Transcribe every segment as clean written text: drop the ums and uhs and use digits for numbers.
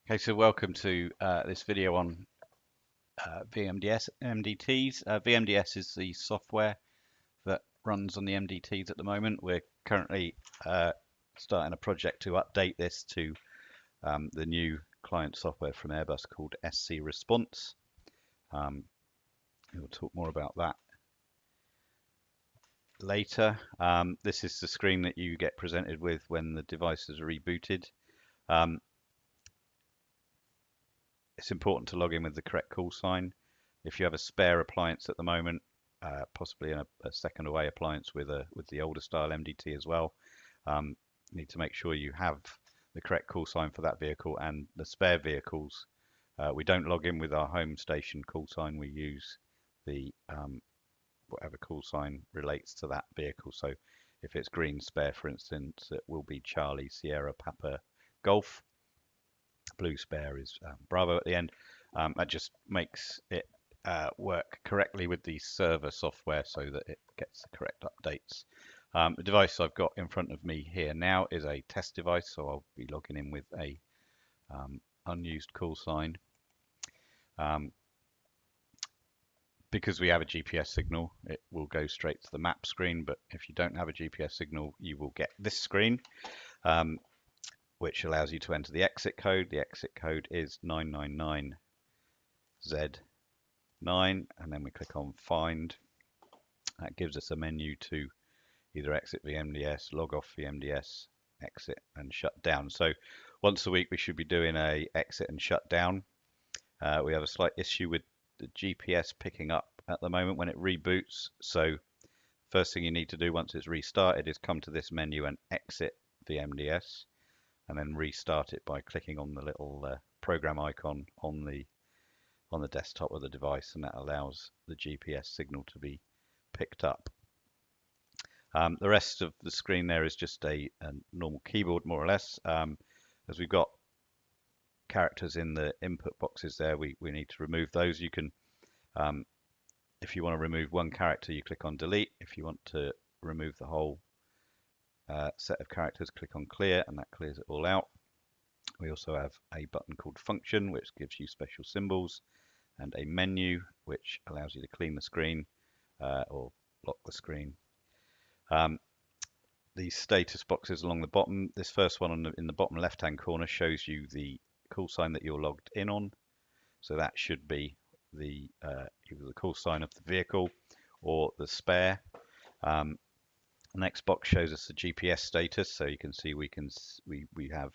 Okay, so welcome to this video on VMDS MDTs. VMDS is the software that runs on the MDTs at the moment. We're currently starting a project to update this to the new client software from Airbus called SC Response. We'll talk more about that later. This is the screen that you get presented with when the device is rebooted. It's important to log in with the correct call sign. If you have a spare appliance at the moment, possibly a second away appliance with the older style MDT as well, you need to make sure you have the correct call sign for that vehicle and the spare vehicles. We don't log in with our home station call sign. We use the whatever call sign relates to that vehicle. So if it's green spare, for instance, it will be Charlie Sierra Papa Golf. Blue spare is Bravo at the end. That just makes it work correctly with the server software so that it gets the correct updates. The device I've got in front of me here now is a test device, so I'll be logging in with a unused call sign. Because we have a GPS signal, it will go straight to the map screen, but if you don't have a GPS signal, you will get this screen, which allows you to enter the exit code. The exit code is 999Z9, and then we click on Find. That gives us a menu to either exit VMDS, log off VMDS, exit and shut down. So once a week we should be doing a exit and shut down. We have a slight issue with the GPS picking up at the moment when it reboots. So first thing you need to do once it's restarted is come to this menu and exit VMDS, and then restart it by clicking on the little program icon on the desktop of the device, and that allows the GPS signal to be picked up. The rest of the screen there is just a normal keyboard, more or less. As we've got characters in the input boxes there, we need to remove those. You can, if you want to remove one character, you click on delete. If you want to remove the whole set of characters, click on clear, and that clears it all out. We also have a button called function, which gives you special symbols, and a menu, which allows you to clean the screen or lock the screen. These status boxes along the bottom, this first one in the bottom left hand corner shows you the call sign that you're logged in on. So that should be the either the call sign of the vehicle or the spare. The next box shows us the GPS status, so you can see we have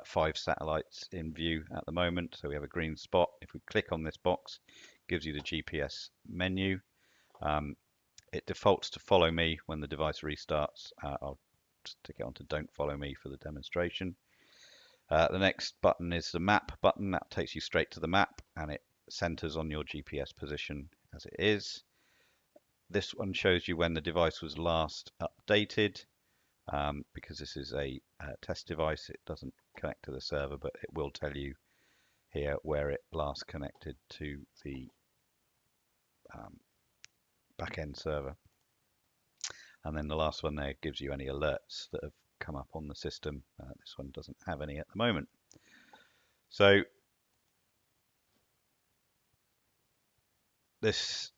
5 satellites in view at the moment. So we have a green spot. If we click on this box, it gives you the GPS menu. It defaults to follow me when the device restarts. I'll just tick it on to don't follow me for the demonstration. The next button is the map button. That takes you straight to the map, and it centers on your GPS position as it is. This one shows you when the device was last updated. Because this is a test device, it doesn't connect to the server, but it will tell you here where it last connected to the back-end server. And then the last one there gives you any alerts that have come up on the system. This one doesn't have any at the moment. So this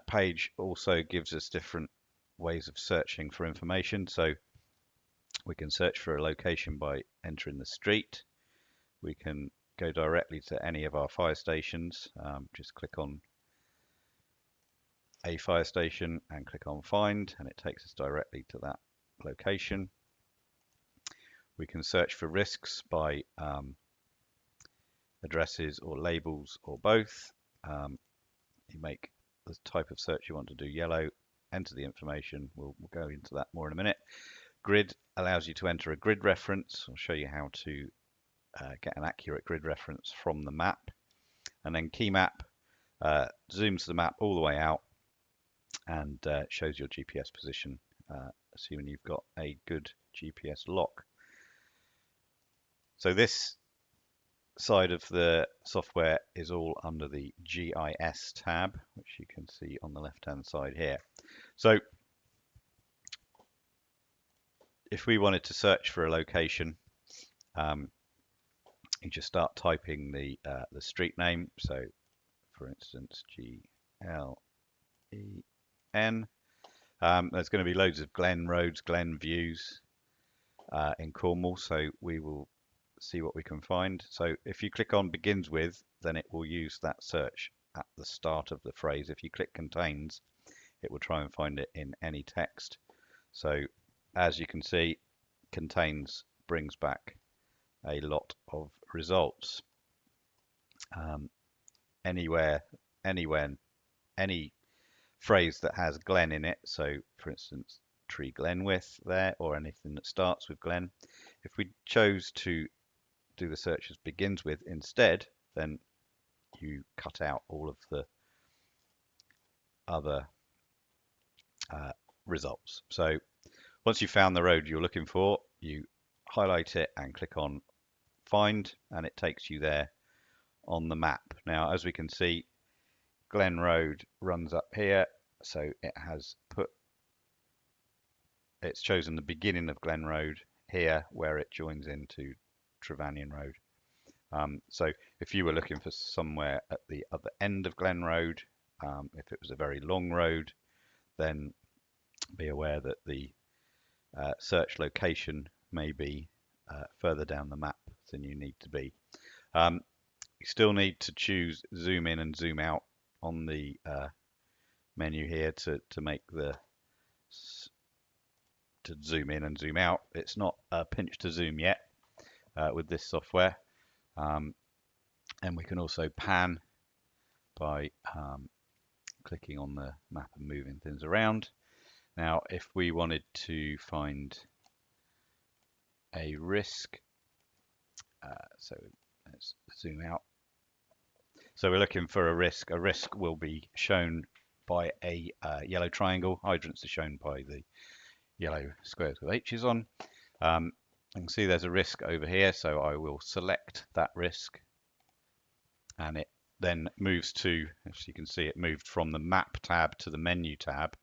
page also gives us different ways of searching for information. So we can search for a location by entering the street. We can go directly to any of our fire stations. Just click on a fire station and click on find, and it takes us directly to that location. We can search for risks by addresses or labels or both. You make the type of search you want to do yellow, enter the information. We'll go into that more in a minute. Grid allows you to enter a grid reference. I'll show you how to get an accurate grid reference from the map. And then key map zooms the map all the way out and shows your GPS position, assuming you've got a good GPS lock. So this side of the software is all under the GIS tab, which you can see on the left hand side here. So if we wanted to search for a location, you just start typing the street name. So, for instance, Glen. There's going to be loads of Glen roads, Glen views in Cornwall, so we will see what we can find. So if you click on begins with, then it will use that search at the start of the phrase. If you click contains, it will try and find it in any text. So as you can see, contains brings back a lot of results. Anywhere, any phrase that has Glen in it, so for instance tree Glenwith there, or anything that starts with Glen, if we chose to do the search as begins with instead, then you cut out all of the other results. So once you've found the road you're looking for, you highlight it and click on find, and it takes you there on the map. Now as we can see, Glen Road runs up here, so it's chosen the beginning of Glen Road here where it joins into Trevanion Road. So if you were looking for somewhere at the other end of Glen Road, if it was a very long road, then be aware that the search location may be further down the map than you need to be. You still need to choose zoom in and zoom out on the menu here to make to zoom in and zoom out. It's not pinch to zoom yet with this software. And we can also pan by clicking on the map and moving things around. Now, if we wanted to find a risk, so let's zoom out. So we're looking for a risk. A risk will be shown by a yellow triangle. Hydrants are shown by the yellow squares with H's on. You can see there's a risk over here, so I will select that risk, and it then moves to, as you can see, it moved from the map tab to the menu tab.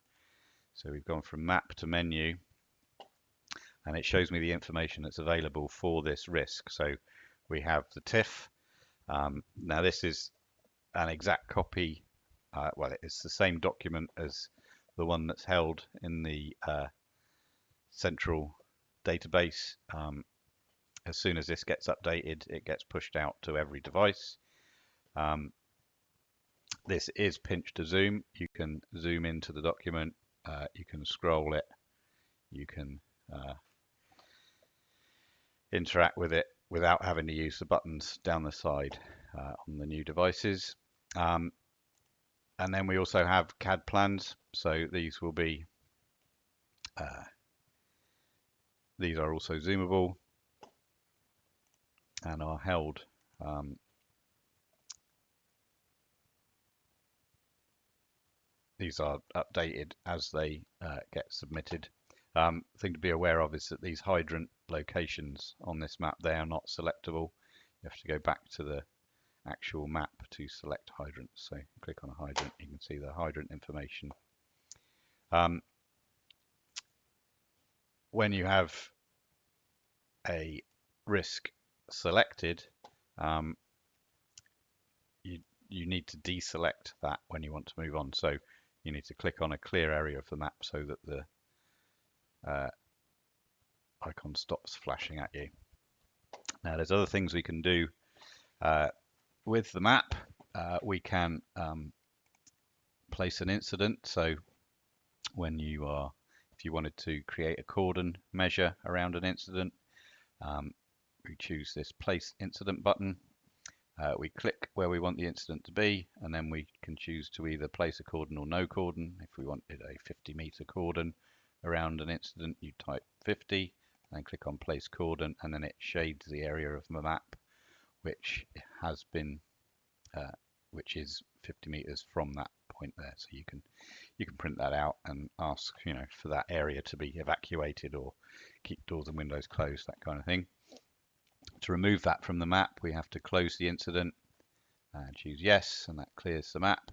So we've gone from map to menu, and it shows me the information that's available for this risk. So we have the TIF. Now this is an exact copy, well, it's the same document as the one that's held in the central database. As soon as this gets updated, it gets pushed out to every device. This is pinch to zoom. You can zoom into the document, you can scroll it, you can interact with it without having to use the buttons down the side on the new devices. And then we also have CAD plans, so these will be these are also zoomable and are held these are updated as they get submitted. Thing to be aware of is that these hydrant locations on this map, they are not selectable. You have to go back to the actual map to select hydrants. So click on a hydrant, you can see the hydrant information. When you have a risk selected, you need to deselect that when you want to move on. So you need to click on a clear area of the map so that the icon stops flashing at you. Now there's other things we can do with the map. We can place an incident. So when you are, if you wanted to create a cordon measure around an incident, we choose this place incident button. We click where we want the incident to be, and then we can choose to either place a cordon or no cordon. If we wanted a 50-meter cordon around an incident, you type 50 and click on place cordon, and then it shades the area of the map which has been which is 50 meters from that point there. So you can print that out and ask, for that area to be evacuated or keep doors and windows closed, that kind of thing. To remove that from the map, we have to close the incident and choose yes, and that clears the map.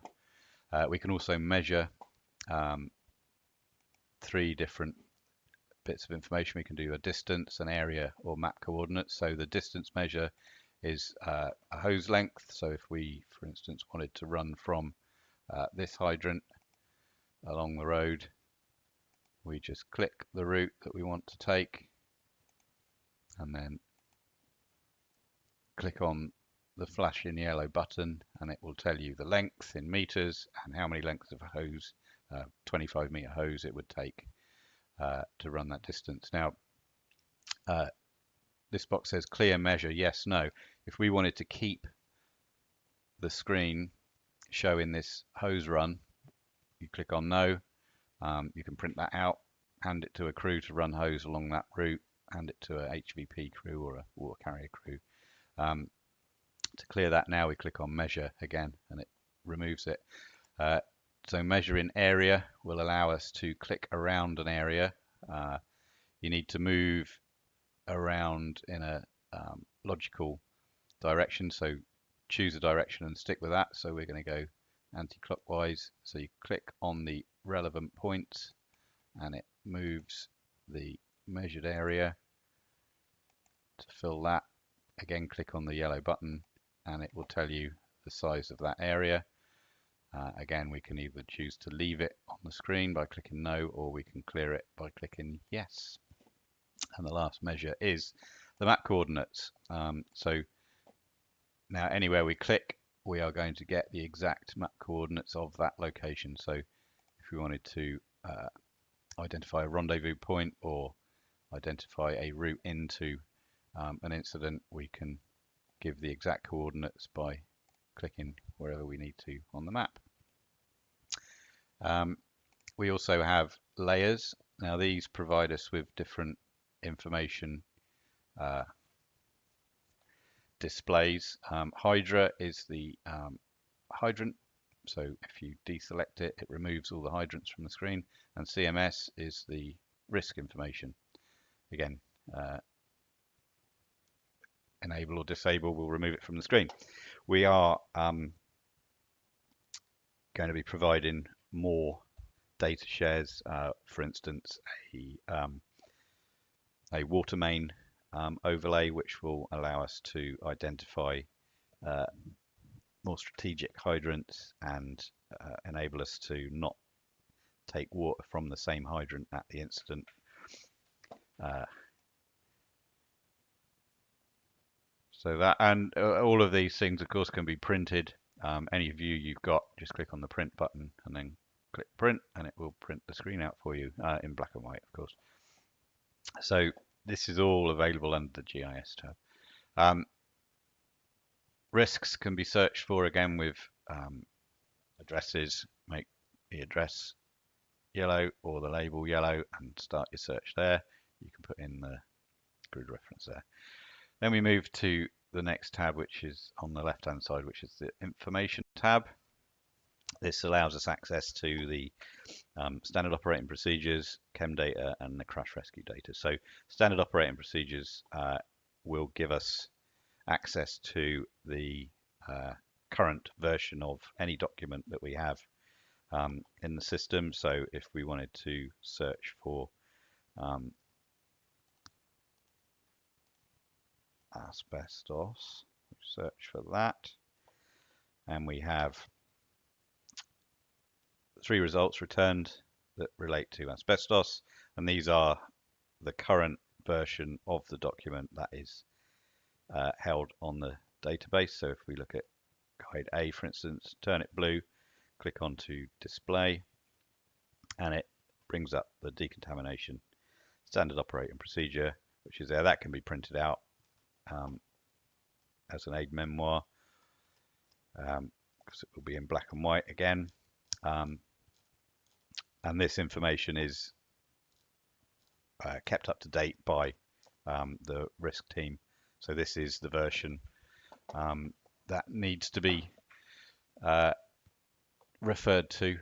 We can also measure 3 different bits of information. We can do a distance, an area, or map coordinates. So the distance measure is a hose length. So if we, for instance, wanted to run from this hydrant along the road, we just click the route that we want to take and then click on the flashing yellow button, and it will tell you the length in meters and how many lengths of a hose, 25-meter hose, it would take to run that distance. Now, this box says clear measure, yes, no. If we wanted to keep the screen showing this hose run, you click on no. You can print that out, hand it to a crew to run hose along that route, hand it to a HVP crew or a water carrier crew. To clear that now, we click on measure again and it removes it. So measuring area will allow us to click around an area. You need to move around in a logical direction, so choose a direction and stick with that. So we're going to go anti-clockwise, so you click on the relevant points and it moves the measured area. To fill that, again click on the yellow button and it will tell you the size of that area. Again, we can either choose to leave it on the screen by clicking no, or we can clear it by clicking yes. And the last measure is the map coordinates. So now anywhere we click, we are going to get the exact map coordinates of that location. So if we wanted to identify a rendezvous point or identify a route into an incident, we can give the exact coordinates by clicking wherever we need to on the map. We also have layers. Now these provide us with different information displays. Hydra is the hydrant, so if you deselect it, it removes all the hydrants from the screen, and CMS is the risk information. Again, enable or disable will remove it from the screen. We are going to be providing more data shares, for instance, a water main overlay, which will allow us to identify more strategic hydrants and enable us to not take water from the same hydrant at the incident. So that, and all of these things, of course, can be printed. Any view you've got, just click on the print button and then click print, and it will print the screen out for you in black and white, of course. So this is all available under the GIS tab. Risks can be searched for again with addresses. Make the address yellow or the label yellow and start your search there. You can put in the grid reference there. Then we move to the next tab, which is on the left hand side, which is the information tab. This allows us access to the standard operating procedures, chem data, and the crash rescue data. So standard operating procedures will give us access to the current version of any document that we have in the system. So if we wanted to search for asbestos, search for that, and we have 3 results returned that relate to asbestos, and these are the current version of the document that is held on the database. So if we look at guide A, for instance, turn it blue, click onto display, and it brings up the decontamination standard operating procedure, which is there. That can be printed out as an aid memoir, because it will be in black and white again. And this information is kept up to date by the risk team. So this is the version that needs to be referred to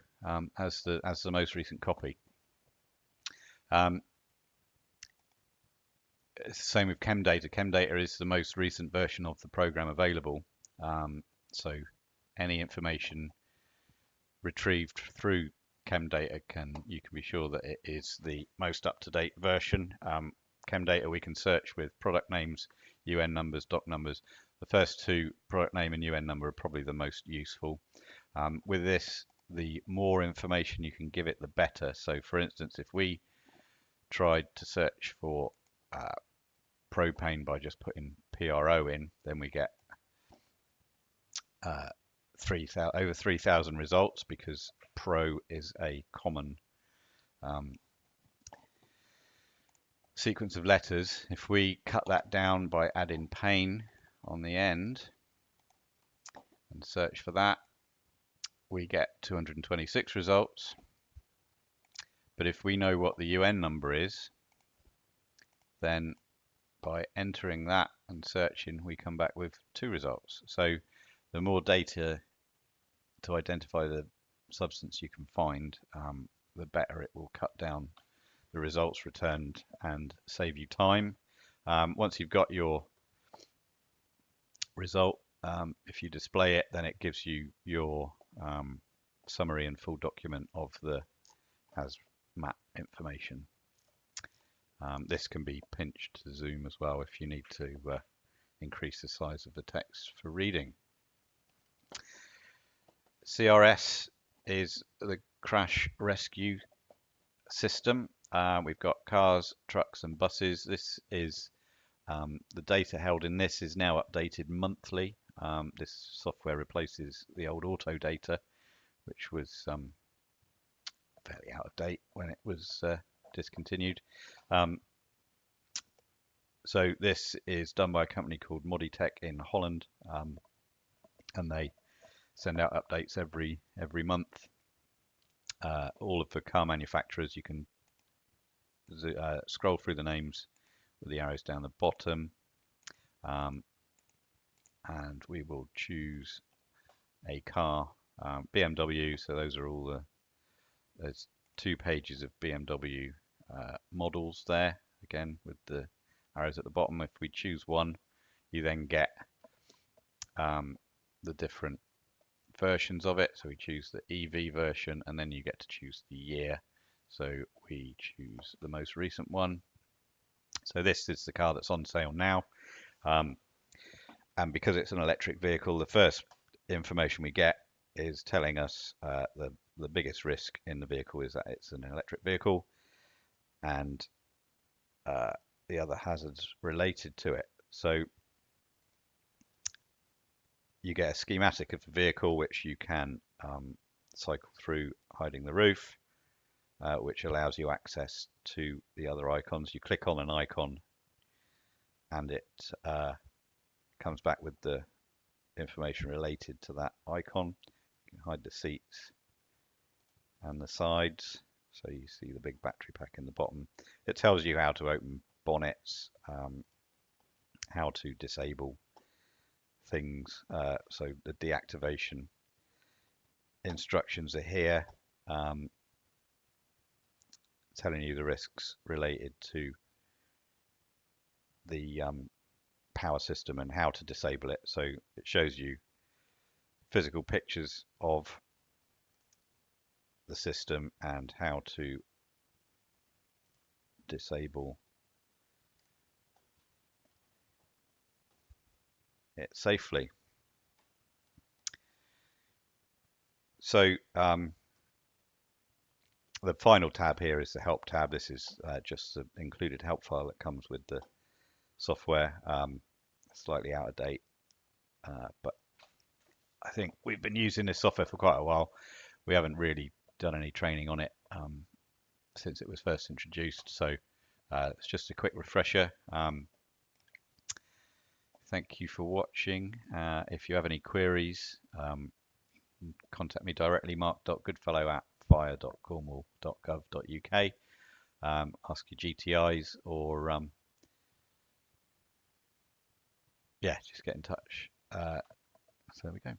as the most recent copy. It's the same with chem data. Chem data is the most recent version of the program available. So any information retrieved through chem data, you can be sure that it is the most up-to-date version. Chem data we can search with product names. UN numbers, doc numbers. The first two, product name and UN number, are probably the most useful. With this, the more information you can give it, the better. So for instance, if we tried to search for propane by just putting PRO in, then we get over 3,000 results, because pro is a common sequence of letters. If we cut that down by adding pane on the end and search for that, we get 226 results. But if we know what the UN number is, then by entering that and searching, we come back with 2 results. So the more data to identify the substance you can find, the better it will cut down the results returned and save you time. Once you've got your result, if you display it, then it gives you your summary and full document of the hazmat information. This can be pinched to zoom as well if you need to increase the size of the text for reading. CRS is the crash rescue system. We've got cars, trucks and buses. This is the data held in this is now updated monthly. This software replaces the old auto data, which was fairly out of date when it was discontinued. So this is done by a company called Moditech in Holland, and they send out updates every month. All of the car manufacturers, you can scroll through the names with the arrows down the bottom, and we will choose a car. BMW, so those are all there's 2 pages of BMW models there, again with the arrows at the bottom. If we choose one, you then get the different versions of it. So we choose the EV version, and then you get to choose the year. So we choose the most recent one. So this is the car that's on sale now, and because it's an electric vehicle, the first information we get is telling us the biggest risk in the vehicle is that it's an electric vehicle, and the other hazards related to it. So you get a schematic of the vehicle, which you can cycle through, hiding the roof, which allows you access to the other icons. You click on an icon and it comes back with the information related to that icon. You can hide the seats and the sides, so you see the big battery pack in the bottom. It tells you how to open bonnets, how to disable things, so the deactivation instructions are here, telling you the risks related to the power system and how to disable it. So it shows you physical pictures of the system and how to disable it safely. So the final tab here is the help tab. This is just the included help file that comes with the software. Slightly out of date, but I think we've been using this software for quite a while. We haven't really done any training on it since it was first introduced, so it's just a quick refresher. Thank you for watching. If you have any queries, contact me directly, mark.goodfellow@fire.cornwall.gov.uk. Ask your GTIs, or yeah, just get in touch. So there we go.